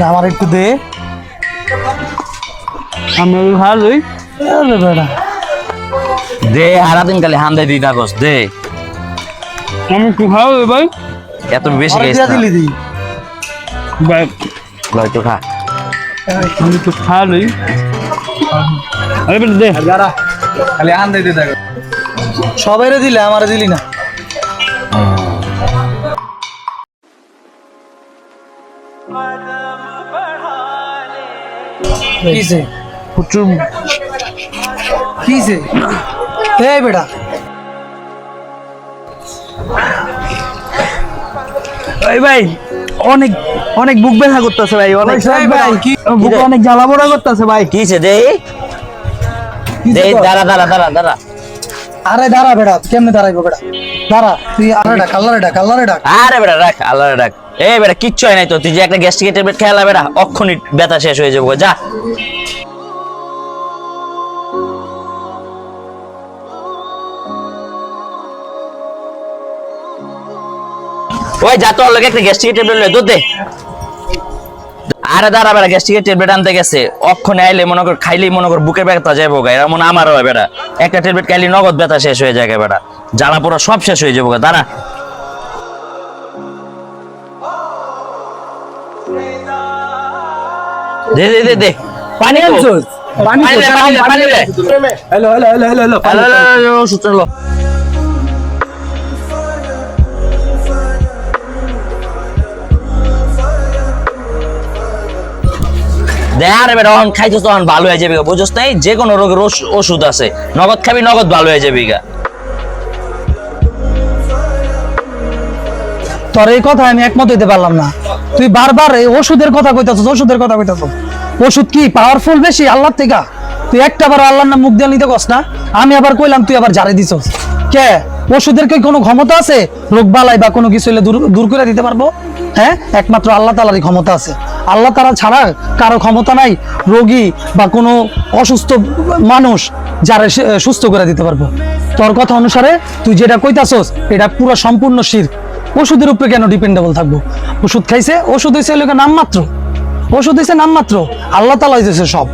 আমার একটু দে। আমি ভালোই বেটা দে সারাদিন খালি হান্দাই দিই কাগজ দে। আমি একটু খাও ভাই। এত বেশি আমার খাইছ দিয়া না দিলি দি ভাই লয় তো খা। আমি একটু ভালোই। আরে বেটা দে। খালি হান্দাই দিয়ে থাকো। সবাইরে দিলে আমারে দিলি না। কিসে প্রচুর কিসে এই বেটা ভাই ভাই অনেক অনেক বুক ব্যথা করতেছে ভাই, অনেক এই ভাই, বুক অনেক জ্বালা পোড়া করতেছে ভাই। কিছে দে দে দাঁড়া দাঁড়া দাঁড়া দাঁড়া। আরে দাঁড়া বেটা, কেমনে দাঁড়াইবো বেটা, দাঁড়া তুই। আরে ডাক আল্লাহরে ডাক। আরে বেটা রাখ আল্লাহরে ডাক। এই বেটা কিচ্ছু হয় নাই তো, তুই যে একটা গ্যাস্ট্রিক ট্যাবলেট খেলা বেটা অক্ষণি ব্যথা শেষ হয়ে যাবো যা। ওই যা তোর লগে একটা গ্যাস্ট্রিক ট্যাবলেট লয়ে দুধ দে। আরে দাঁড়া বেটা গ্যাস্ট্রিক ট্যাবলেট আনতে গেছে, অক্ষণে আইলে মনে কর খাইলেই মনে কর বুকের ব্যথা যাবো গা, এমন আমারও হয় বেটা। একটা ট্যাবলেট খাইলে নগদ ব্যথা শেষ হয়ে যায় বেটা, জ্বালা পোড়া সব শেষ হয়ে যাবো গা। দাঁড়া দে দে দে দে পানি আনছস? পানি দে পানি দে পানি দে। Hello hello hello hello hello hello সুস্থ হলো। আরে বেটা অন খাইছিস তখন ভালো হয়ে যাবে, বুঝছ নাই? যে কোনো রোগের ওষুধ আছে, নগদ খাবি নগদ ভালো হয়ে যাবে গা। তোর এই কথা আমি একমত হইতে পারলাম না। তুই বারবার এই ওষুধের কথা কইতাছস, ওষুধের কথা কইতাছস। ওষুধ কি পাওয়ারফুল বেশি আল্লাহর থেকে? তুই একটা বার আল্লাহর নাম মুখ দিয়ে নিতে কস না। আমি আবার কইলাম, তুই আবার জারে দিছস কে? ওষুধের কি কোনো ক্ষমতা আছে রোগ বালাই বা কোনো কিছু হইলে দূর করে দিতে পারবো? হ্যাঁ, একমাত্র আল্লাহ তাআলারই ক্ষমতা আছে। আল্লাহ তাআলা ছাড়া কারো ক্ষমতা নাই রোগী বা কোনো অসুস্থ মানুষ যারা সুস্থ করে দিতে পারবো। তোর কথা অনুসারে তুই যেটা কইতাছস এটা পুরো সম্পূর্ণ শিরক। ওষুধের উপরে কেন ডিপেন্ডেবল থাকবো? ওষুধ খাইছে, ওষুধ হয়েছে লোকের নামমাত্র, ওষুধ হয়েছে নামমাত্র। আল্লাহ তাআলা হইতেছে সব।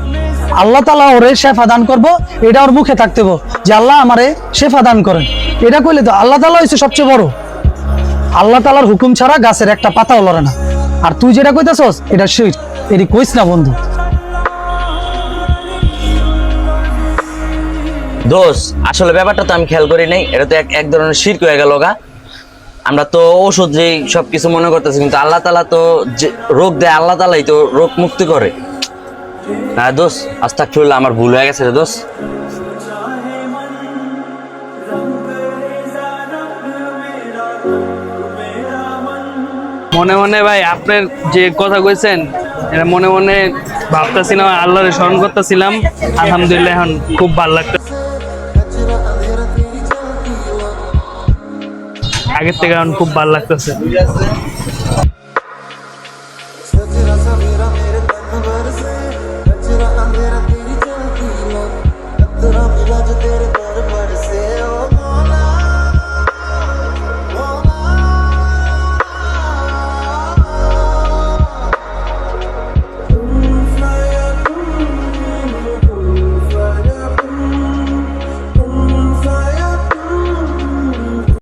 আল্লাহ তাআলা ওরে শেফা দান করবো, এটা ওর মুখে থাকতে হবো যে আল্লাহ আমারে শেফা দান করেন। এটা কইলে তো আল্লাহ তাআলা হইছে সবচেয়ে বড়। আল্লাহ তাআলার হুকুম ছাড়া গাছের একটা পাতাও লড়ে না। আর তুই যেটা কইতাছস এটা শিরক, এটি কইস না বন্ধু। দোষ আসলে ব্যাপারটা তো আমি খেয়াল করি নাই, এটা তো এক ধরনের শিরক হয়ে গেল গা। আমরা তো ওষুধ যেই সবকিছু মনে করতেছি, কিন্তু আল্লাহ তাআলা তো যে রোগ দেয়, আল্লাহ তাআলাই তো রোগ মুক্তি করে। না দোষ, আস্তাগফিরুল্লাহ, আমার ভুল হয়ে গেছে রে দোষ। মনে মনে ভাই আপনার যে কথা কইছেন এটা মনে মনে ভাবতেছিলাম, আল্লাহরে স্মরণ করতেছিলাম। আলহামদুলিল্লাহ এখন খুব ভালো লাগতো, আগের থেকে এখন খুব ভালো লাগতেছে।